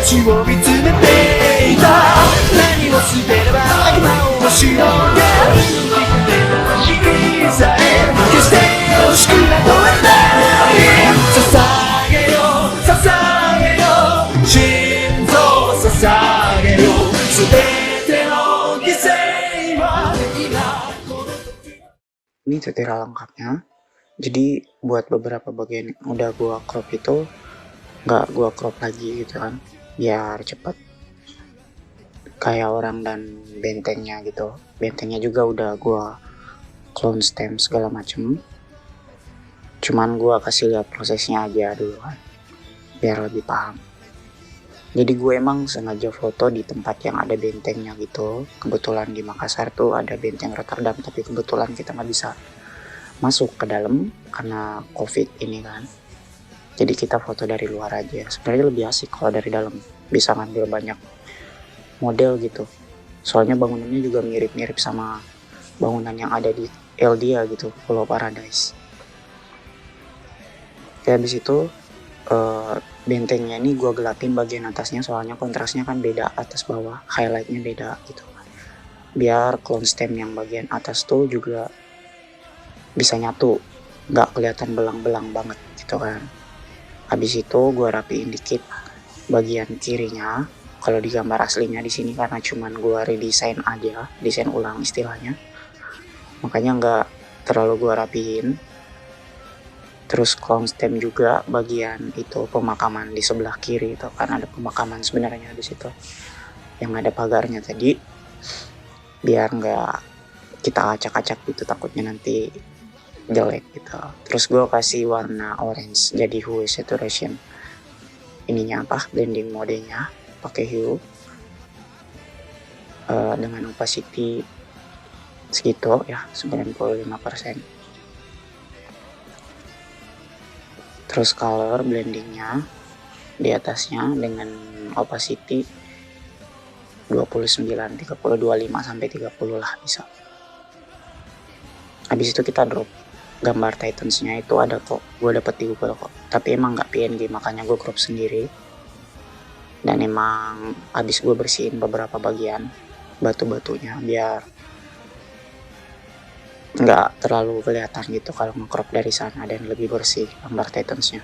ちを見つめていた。何を捨てれば悪魔をしようが、君さえ決して惜しくなどはない。捧げよ捧げよ心臓捧げよ、全ての犠牲は今この時。Ini tutorial lengkapnya. Jadi buat beberapa bagian yang udah gua crop itu nggak gua crop lagi gitu kan, biar cepet kayak orang dan bentengnya gitu. Bentengnya juga udah gua clone stem segala macem, cuman gua kasih lihat prosesnya aja dulu kan biar lebih paham. Jadi gue emang sengaja foto di tempat yang ada bentengnya gitu. Kebetulan di Makassar tuh ada benteng Rotterdam, tapi kebetulan kita nggak bisa masuk ke dalam karena COVID ini kan. Jadi kita foto dari luar aja. Sebenarnya lebih asik kalau dari dalam, bisa ngambil banyak model gitu. Soalnya bangunannya juga mirip-mirip sama bangunan yang ada di Eldia gitu, Pulau Paradise. Kayak habis itu bentengnya ini gue gelapin bagian atasnya, soalnya kontrasnya kan beda atas bawah, highlightnya beda gitu. Biar clone stem yang bagian atas tuh juga bisa nyatu, nggak kelihatan belang-belang banget gitu kan. Habis itu gue rapiin dikit bagian kirinya. Kalau di gambar aslinya di sini karena cuman gue redesign aja, desain ulang istilahnya, makanya nggak terlalu gue rapiin. Terus clone stem juga bagian itu pemakaman di sebelah kiri itu kan ada pemakaman sebenarnya di situ yang ada pagarnya tadi, biar nggak kita acak-acak gitu, takutnya nanti jelek gitu. Terus gue kasih warna orange jadi hue saturation ininya blending modenya pakai hue dengan opacity segitu ya, 95%. Terus color blendingnya di atasnya dengan opacity 29, 30, 25 sampai 30 lah bisa. Habis itu kita drop gambar Titans-nya, itu ada kok, gue dapet di Google kok. Tapi emang nggak PNG, makanya gue crop sendiri. Dan emang habis gue bersihin beberapa bagian batu-batunya biar nggak terlalu kelihatan gitu kalau nge-crop dari sana, dan lebih bersih gambar Titans-nya.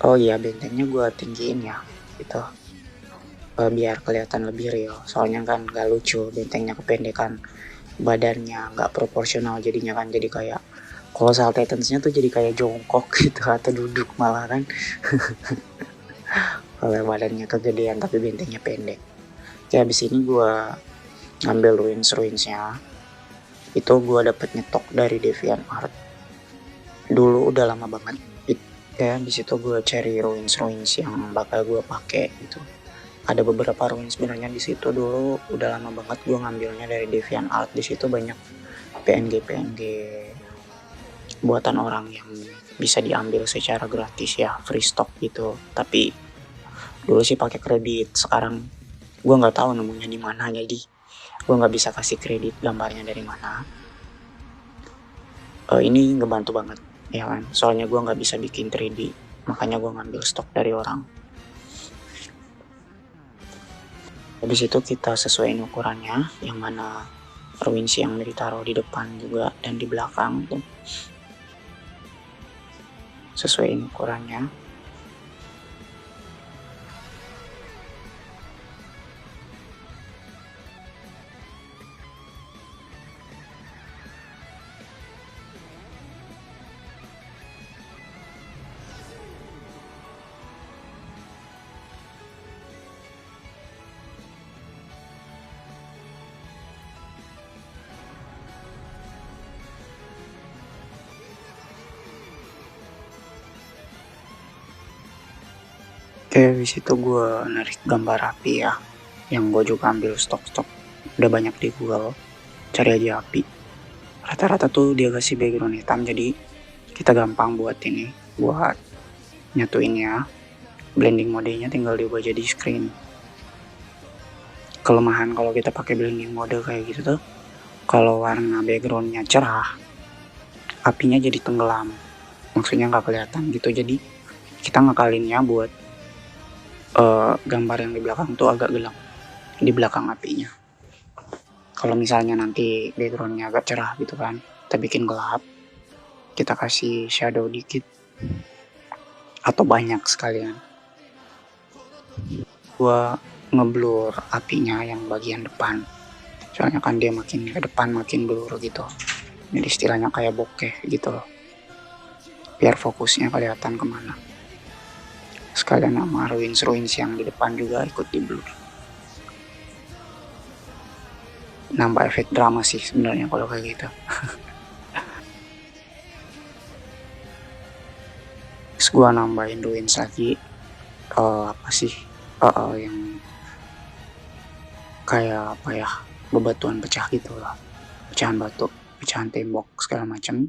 Oh iya, bentengnya gue tinggiin ya gitu, biar kelihatan lebih real. Soalnya kan nggak lucu bentengnya kependekan, badannya nggak proporsional jadinya kan, jadi kayak kolosal Titans-nya tuh jadi kayak jongkok gitu atau duduk malah kan. Kalau badannya kegedean tapi bentengnya pendek. Kayak abis ini gue ngambil ruins-ruinsnya. Itu gue dapet nyetok dari DeviantArt. Dulu udah lama banget. Kayak abis itu gue cari ruins-ruins yang bakal gue pakai gitu. Ada beberapa ruins sebenarnya di situ dulu udah lama banget gue ngambilnya dari DeviantArt. Di situ banyak PNG buatan orang yang bisa diambil secara gratis ya, free stock gitu. Tapi dulu sih pakai kredit, sekarang gue nggak tahu nemunya di mana, jadi gue nggak bisa kasih kredit gambarnya dari mana. Ini ngebantu banget ya kan, soalnya gue nggak bisa bikin 3D, makanya gue ngambil stok dari orang. Habis itu kita sesuaiin ukurannya, yang mana ruins yang ditaruh di depan juga dan di belakang tuh sesuaiin ukurannya. Oke, habis itu gue narik gambar api ya, yang gue juga ambil stok-stok udah banyak di Google. Cari aja api, rata-rata tuh dia kasih background hitam, jadi kita gampang buat ini, buat nyatuinnya. Blending modenya tinggal diubah jadi screen. Kelemahan kalau kita pakai blending mode kayak gitu tuh, kalau warna backgroundnya cerah apinya jadi tenggelam, maksudnya nggak kelihatan gitu. Jadi kita ngakalinnya buat gambar yang di belakang tuh agak gelap di belakang apinya. Kalau misalnya nanti backgroundnya agak cerah gitu kan, kita bikin gelap, kita kasih shadow dikit atau banyak sekalian. Gua ngeblur apinya yang bagian depan, soalnya kan dia makin ke depan makin blur gitu, jadi istilahnya kayak bokeh gitu loh, biar fokusnya kelihatan kemana. Sekalian sama ruins yang di depan juga ikut di blur, nambah efek drama sih sebenarnya kalau kayak gitu. Terus gua nambahin ruins lagi, apa sih, yang kayak apa ya, bebatuan pecah gitu lah, pecahan batu, pecahan tembok segala macam,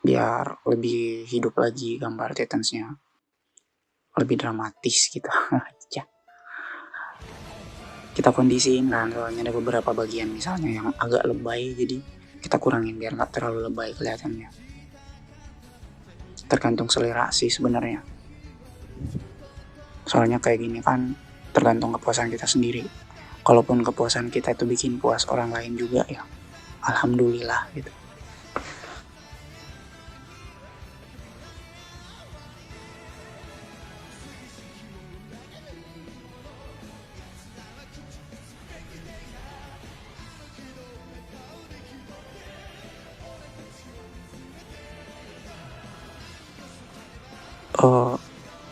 biar lebih hidup lagi gambar Titansnya, lebih dramatis gitu. Ya. Kita kondisiin kan, soalnya ada beberapa bagian misalnya yang agak lebay, jadi kita kurangin biar nggak terlalu lebay kelihatannya. Tergantung selera sih sebenarnya, soalnya kayak gini kan tergantung kepuasan kita sendiri. Kalaupun kepuasan kita itu bikin puas orang lain juga ya alhamdulillah gitu.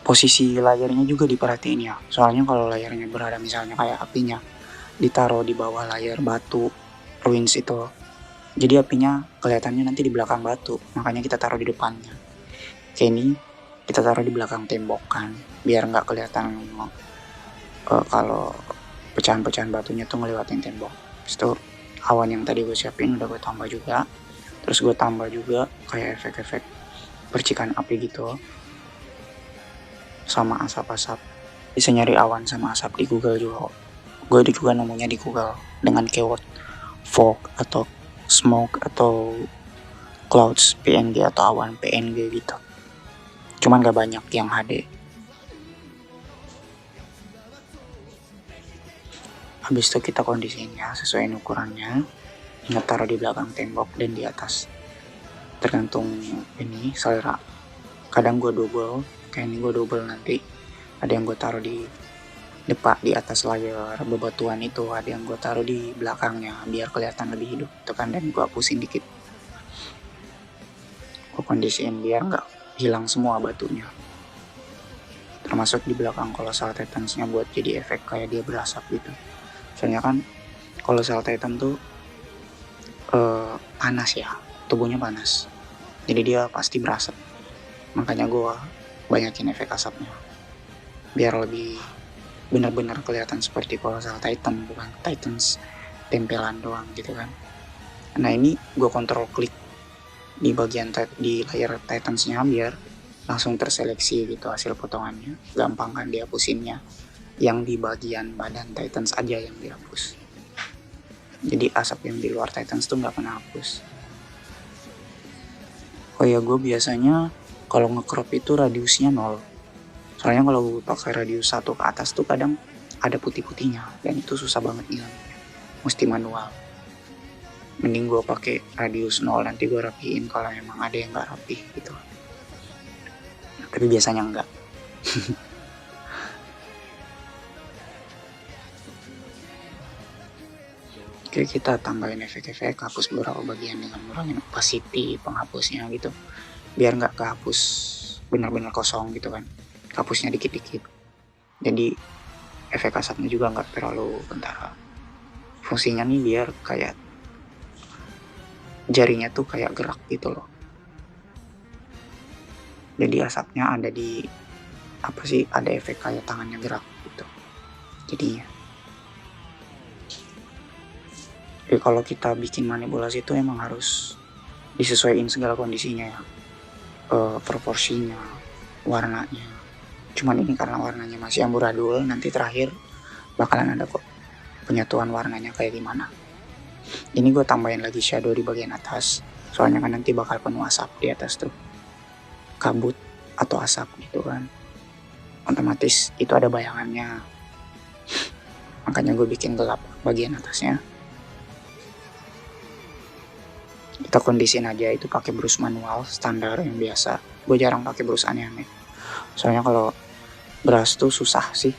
Posisi layarnya juga diperhatiin ya, soalnya kalau layarnya berada misalnya kayak apinya ditaruh di bawah layar batu ruins itu, jadi apinya kelihatannya nanti di belakang batu, makanya kita taruh di depannya. Kayak ini kita taruh di belakang tembok kan, biar nggak kelihatan kalau pecahan-pecahan batunya tuh ngelewatin tembok. Terus tuh awan yang tadi gue siapin udah gue tambah juga, terus gue tambah juga kayak efek-efek percikan api gitu sama asap-asap. Bisa nyari awan sama asap di Google juga. Gue juga nemunya di Google dengan keyword fog atau smoke atau clouds PNG atau awan PNG gitu. Cuman gak banyak yang HD. Habis itu kita kondisinya sesuai ukurannya. Ingat taruh di belakang tembok dan di atas. Tergantung ini selera. Kadang gue double, kayak ini gue double nanti. Ada yang gue taruh di depan di atas layar bebatuan itu, ada yang gue taruh di belakangnya biar kelihatan lebih hidup gitu kan, dan gue hapusin dikit. Gue kondisiin biar nggak hilang semua batunya. Termasuk di belakang Colossal Titans-nya buat jadi efek kayak dia berasap gitu. Soalnya kan Colossal Titan tuh panas ya, tubuhnya panas. Jadi dia pasti berasap. Makanya gue banyakin efek asapnya. Biar lebih benar-benar kelihatan seperti Colossal Titan, bukan Titans tempelan doang gitu kan. Nah ini gue kontrol klik di bagian di layar Titans-nya biar langsung terseleksi gitu hasil potongannya. Gampang kan dihapusinnya. Yang di bagian badan Titans aja yang dihapus. Jadi asap yang di luar Titans tuh nggak kena hapus. Oh ya, gue biasanya kalau nge-crop itu radiusnya 0. Soalnya kalau gue pakai radius 1 ke atas tuh kadang ada putih-putihnya dan itu susah banget ngilangnya. Mesti manual. Mending gue pakai radius 0, nanti gue rapiin kalau memang ada yang nggak rapi gitu. Tapi biasanya enggak. Oke, kita tambahin efek-efek, hapus beberapa bagian dengan ngurangin opacity penghapusnya gitu, biar nggak kehapus benar-benar kosong gitu kan, hapusnya dikit-dikit, jadi efek asapnya juga nggak terlalu kentara. Fungsinya nih biar kayak jarinya tuh kayak gerak gitu loh, jadi asapnya ada di apa sih, ada efek kayak tangannya gerak gitu jadinya. Kalau kita bikin manipulasi itu emang harus disesuaikan segala kondisinya ya, proporsinya, warnanya. Cuman ini karena warnanya masih amburadul, nanti terakhir bakalan ada kok penyatuan warnanya kayak gimana. Ini gue tambahin lagi shadow di bagian atas soalnya kan nanti bakal penuh asap di atas tuh, kabut atau asap gitu kan, otomatis itu ada bayangannya, makanya gue bikin gelap bagian atasnya. Kita kondisin aja itu pakai brush manual standar yang biasa. Gue jarang pakai brush aneh-aneh, soalnya kalau brush tuh susah sih,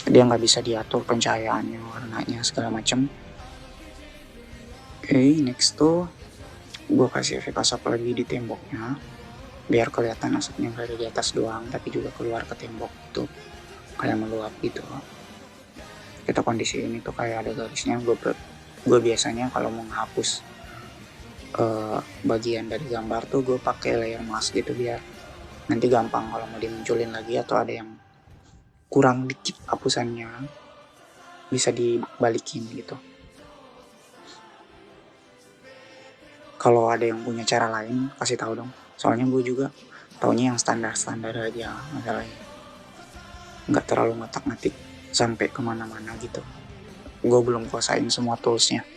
dia nggak bisa diatur pencahayaannya, warnanya segala macem. Oke, next tuh gue kasih efek asap lagi di temboknya, biar kelihatan asapnya nggak ada di atas doang, tapi juga keluar ke tembok gitu, kayak meluap gitu. Kita kondisiin itu kayak ada garisnya. Gue biasanya kalau mau menghapus bagian dari gambar tuh gue pakai layer mask gitu, biar nanti gampang kalau mau dimunculin lagi atau ada yang kurang dikit hapusannya bisa dibalikin gitu. Kalau ada yang punya cara lain kasih tahu dong, soalnya gue juga taunya yang standar-standar aja masalahnya, nggak terlalu ngotak-ngatik sampai kemana-mana gitu. Gue belum kuasain semua toolsnya.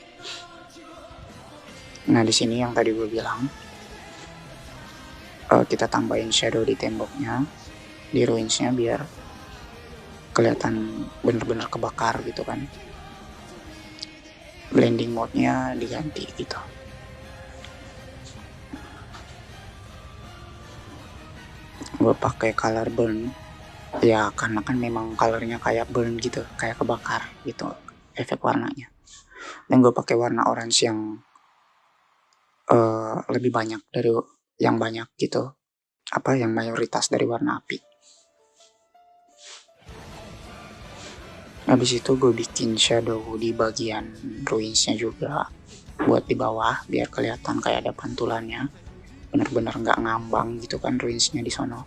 Nah di sini yang tadi gue bilang, kita tambahin shadow di temboknya, di ruinsnya, biar kelihatan bener-bener kebakar gitu kan. Blending mode-nya diganti gitu. Gue pakai color burn ya, karena kan memang colornya kayak burn gitu, kayak kebakar gitu efek warnanya. Dan gue pakai warna orange yang lebih banyak dari yang banyak gitu, yang mayoritas dari warna api. Habis itu gue bikin shadow di bagian ruinsnya juga, buat di bawah biar kelihatan kayak ada pantulannya, bener-bener nggak ngambang gitu kan ruinsnya di sono.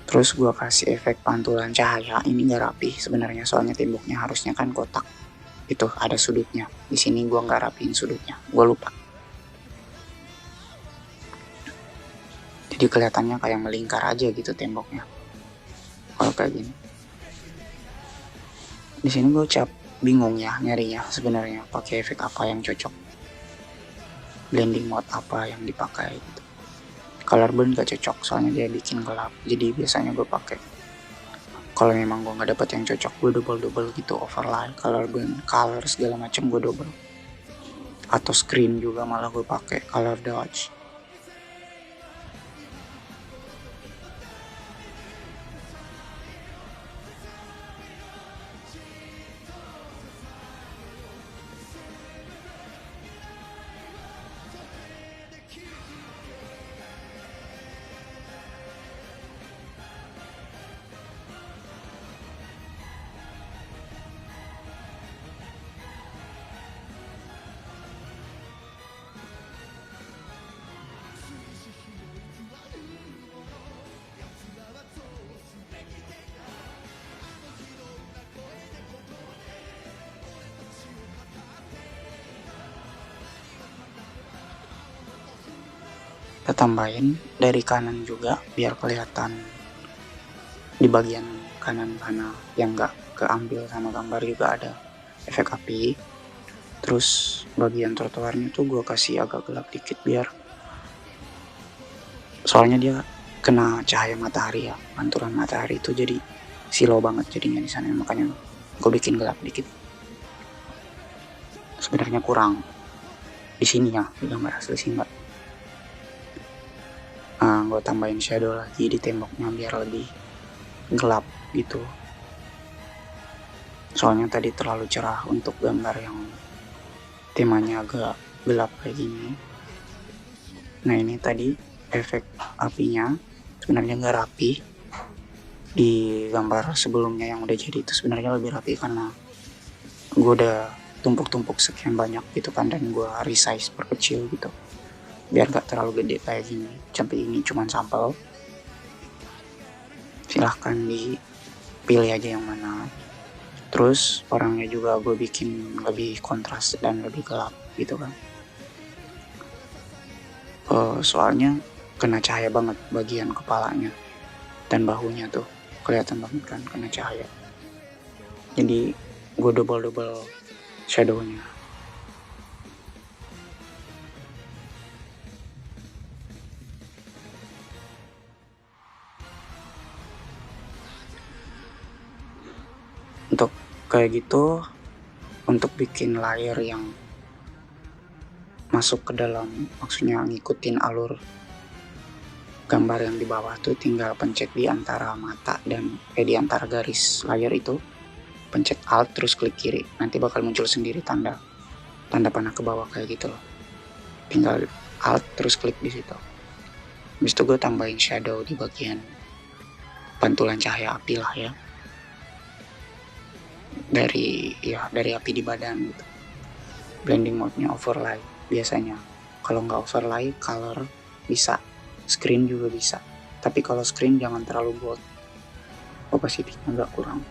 Terus gue kasih efek pantulan cahaya. Ini nggak rapi sebenarnya, soalnya temboknya harusnya kan kotak, itu ada sudutnya. Di sini gue nggak rapiin sudutnya, gue lupa. Jadi kelihatannya kayak melingkar aja gitu temboknya kalau kayak gini. Di sini gue bingung ya nyarinya sebenarnya pakai efek apa yang cocok, blending mode apa yang dipakai gitu. Color burn gak cocok soalnya dia bikin gelap, jadi biasanya gue pakai, kalau memang gue nggak dapet yang cocok, gue double gitu, overlay, color burn, color segala macam gue double. Atau screen juga malah gue pakai color dodge. Kita tambahin dari kanan juga biar kelihatan di bagian kanan mana yang nggak keambil sama gambar juga ada efek api. Terus bagian trotoarnya tuh gue kasih agak gelap dikit, biar soalnya dia kena cahaya matahari ya, pantulan matahari itu jadi silau banget jadinya di sana, makanya gue bikin gelap dikit. Sebenarnya kurang di sini ya, gambar asli sih enggak. Gue tambahin shadow lagi di temboknya biar lebih gelap gitu, soalnya tadi terlalu cerah untuk gambar yang temanya agak gelap kayak gini. Nah ini tadi efek apinya sebenarnya nggak rapi, di gambar sebelumnya yang udah jadi itu sebenarnya lebih rapi karena gue udah tumpuk-tumpuk sekian banyak gitu kan, dan gue resize perkecil gitu biar gak terlalu gede kayak gini. Sampai ini cuman sampel, silahkan dipilih aja yang mana. Terus orangnya juga gue bikin lebih kontras dan lebih gelap gitu kan, soalnya kena cahaya banget bagian kepalanya dan bahunya tuh kelihatan banget kan kena cahaya, jadi gue double shadownya. Kayak gitu. Untuk bikin layer yang masuk ke dalam, maksudnya ngikutin alur gambar yang di bawah tuh, tinggal pencet di antara mata dan di antara garis layar itu, pencet alt terus klik kiri, nanti bakal muncul sendiri tanda panah ke bawah kayak gitu loh. Tinggal alt terus klik di situ. Habis itu gue tambahin shadow di bagian pantulan cahaya api lah ya, dari api di badan gitu. Blending mode-nya overlay biasanya. Kalau nggak overlay, color bisa, screen juga bisa. Tapi kalau screen jangan terlalu bold, opacity-nya agak kurang.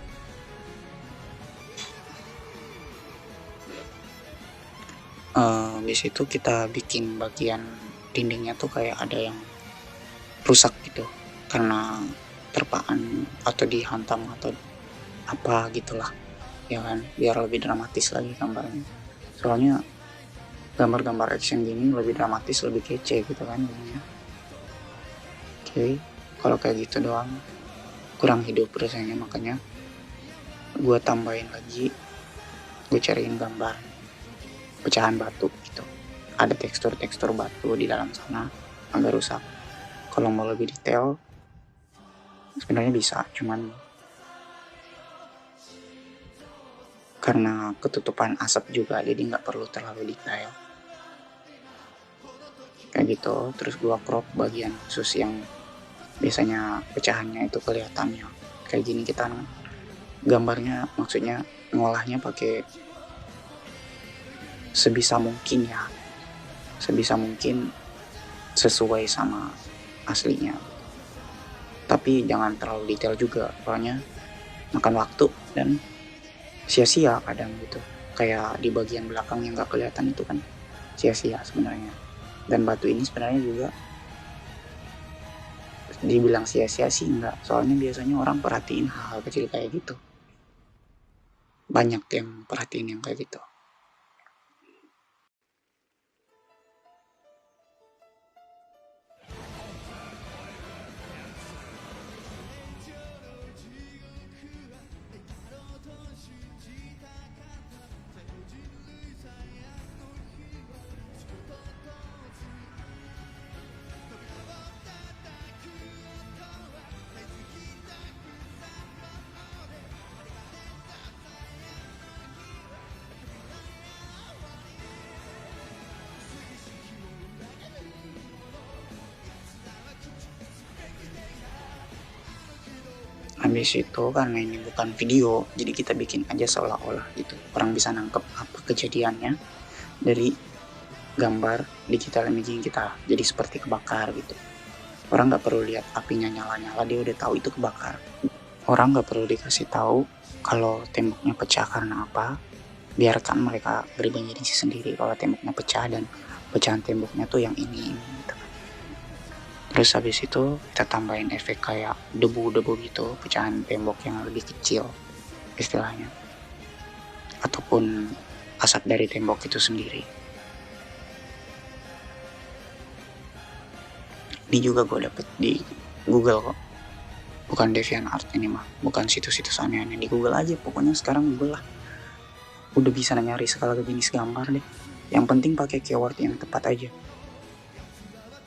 Habis itu kita bikin bagian dindingnya tuh kayak ada yang rusak gitu, karena terpaan atau dihantam atau apa gitulah, ya kan, biar lebih dramatis lagi gambarnya. Soalnya gambar-gambar action gini lebih dramatis, lebih kece gitu kan jadinya. Oke, kalau kayak gitu doang kurang hidup rasanya, makanya gue tambahin lagi, gue cariin gambar pecahan batu gitu, ada tekstur batu di dalam sana agak rusak. Kalau mau lebih detail sebenarnya bisa, cuman karena ketutupan asap juga jadi nggak perlu terlalu detail kayak gitu. Terus gua crop bagian khusus yang biasanya pecahannya itu kelihatannya kayak gini. Kita gambarnya, maksudnya ngolahnya pakai sebisa mungkin ya, sebisa mungkin sesuai sama aslinya, tapi jangan terlalu detail juga, soalnya makan waktu dan sia-sia kadang gitu. Kayak di bagian belakang yang gak kelihatan itu kan sia-sia sebenarnya. Dan batu ini sebenarnya juga dibilang sia-sia sih enggak, soalnya biasanya orang perhatiin hal-hal kecil kayak gitu, banyak yang perhatiin yang kayak gitu. Habis itu karena ini bukan video, jadi kita bikin aja seolah-olah gitu, orang bisa nangkep apa kejadiannya dari gambar digital imaging kita. Jadi seperti kebakar gitu, orang nggak perlu lihat apinya nyala-nyala, dia udah tahu itu kebakar. Orang nggak perlu dikasih tahu kalau temboknya pecah karena apa, biarkan mereka berimajinasi sendiri kalau temboknya pecah dan pecahan temboknya tuh yang ini gitu. Terus habis itu kita tambahin efek kayak debu-debu gitu, pecahan tembok yang lebih kecil istilahnya, ataupun asap dari tembok itu sendiri. Ini juga gue dapet di Google kok, bukan DeviantArt ini mah, bukan situs-situs aneh-aneh, di Google aja pokoknya. Sekarang Google lah udah bisa nyari segala jenis gambar deh, yang penting pakai keyword yang tepat aja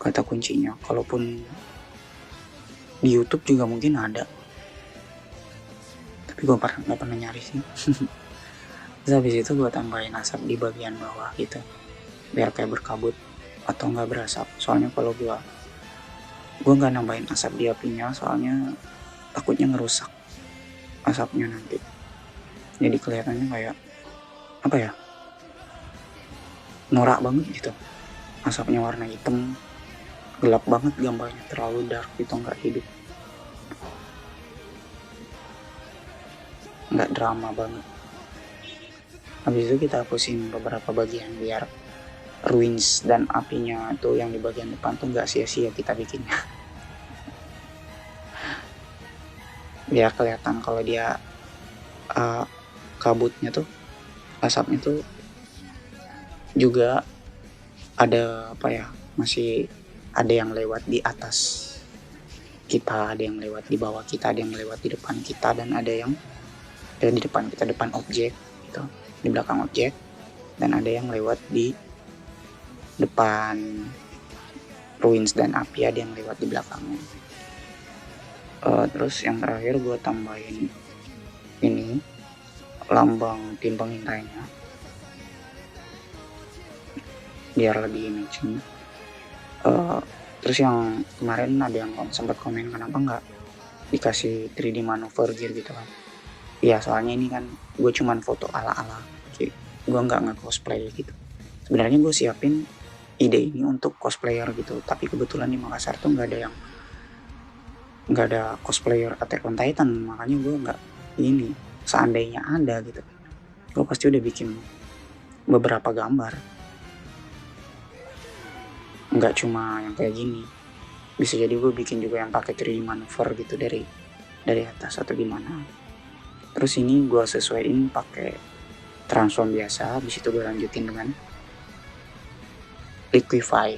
kata kuncinya. Kalaupun di YouTube juga mungkin ada, tapi gue nggak pernah nyari sih. Terus habis itu gue tambahin asap di bagian bawah gitu, biar kayak berkabut atau nggak berasap. Soalnya kalau gue nggak nambahin asap di apinya, soalnya takutnya ngerusak asapnya nanti, jadi kelihatannya kayak apa ya, norak banget gitu, asapnya warna hitam, gelap banget gambarnya, terlalu dark gitu, nggak hidup, nggak drama banget. Habis itu kita hapusin beberapa bagian biar ruins dan apinya tuh yang di bagian depan tuh nggak sia-sia kita bikinnya. Biar kelihatan kalau dia kabutnya tuh, asapnya tuh juga ada apa ya, masih ada yang lewat di atas kita, ada yang lewat di bawah kita, ada yang lewat di depan kita, dan ada yang di depan kita, depan objek gitu, di belakang objek, dan ada yang lewat di depan ruins dan api, ada yang lewat di belakangnya. Terus yang terakhir gue tambahin ini lambang tim pengintainya biar lebih matching. Terus yang kemarin ada yang sempat komen kenapa nggak dikasih 3D manuver gear gitu kan. Iya, soalnya ini kan gue cuman foto ala-ala, gue nggak nge-cosplay gitu. Sebenarnya gue siapin ide ini untuk cosplayer gitu, tapi kebetulan di Makassar tuh nggak ada cosplayer Attack on Titan, makanya gue nggak ini. Seandainya ada gitu, gue pasti udah bikin beberapa gambar, nggak cuma yang kayak gini. Bisa jadi gue bikin juga yang pakai 3D manuver gitu dari atas atau gimana. Terus ini gue sesuaiin pakai transform biasa, habis itu gue lanjutin dengan liquify.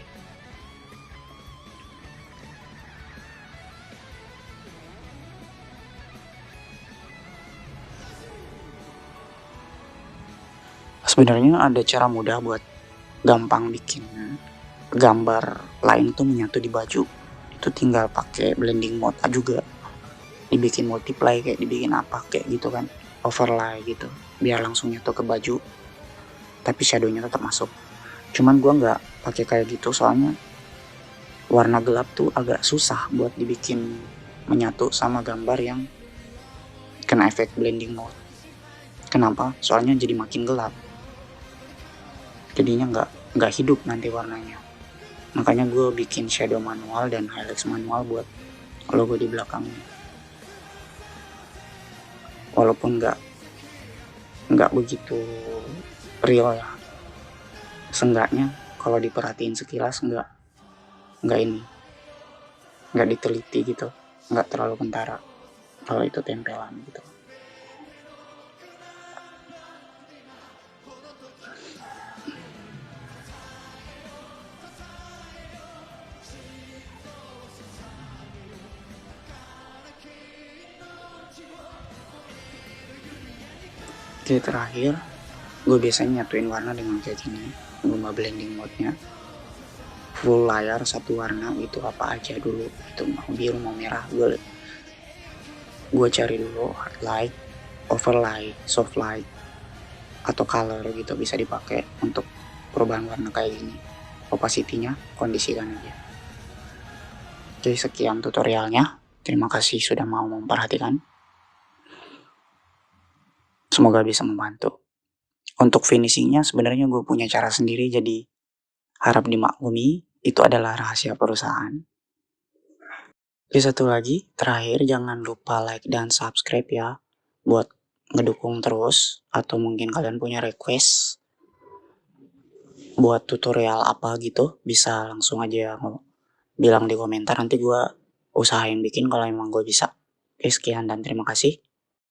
Sebenarnya ada cara mudah buat gampang bikin gambar lain tuh menyatu di baju. Itu tinggal pakai blending mode juga, dibikin multiply, kayak dibikin apa kayak gitu kan, overlay gitu, biar langsung nyatu ke baju tapi shadownya tetap masuk. Cuman gua nggak pakai kayak gitu soalnya warna gelap tuh agak susah buat dibikin menyatu sama gambar yang kena efek blending mode. Kenapa? Soalnya jadi makin gelap, jadinya nggak hidup nanti warnanya. Makanya gue bikin shadow manual dan highlights manual buat logo di belakangnya. Walaupun nggak begitu real ya, seenggaknya kalau diperhatiin sekilas nggak diteliti gitu, nggak terlalu kentara kalau itu tempelan gitu. Oke, terakhir gue biasanya nyatuin warna dengan kayak gini, gue blending mode-nya full layar satu warna gitu, apa aja dulu itu, mau biru mau merah, gue cari dulu hard light, overlay, soft light, atau color gitu, bisa dipakai untuk perubahan warna kayak gini. Opacity-nya kondisikan aja. Oke, sekian tutorialnya, terima kasih sudah mau memperhatikan, semoga bisa membantu. Untuk finishingnya sebenarnya gue punya cara sendiri, jadi harap dimaklumi, itu adalah rahasia perusahaan. Oke, satu lagi, terakhir jangan lupa like dan subscribe ya, buat ngedukung terus, atau mungkin kalian punya request buat tutorial apa gitu, bisa langsung aja bilang di komentar, nanti gue usahain bikin kalau emang gue bisa. Oke, sekian dan terima kasih.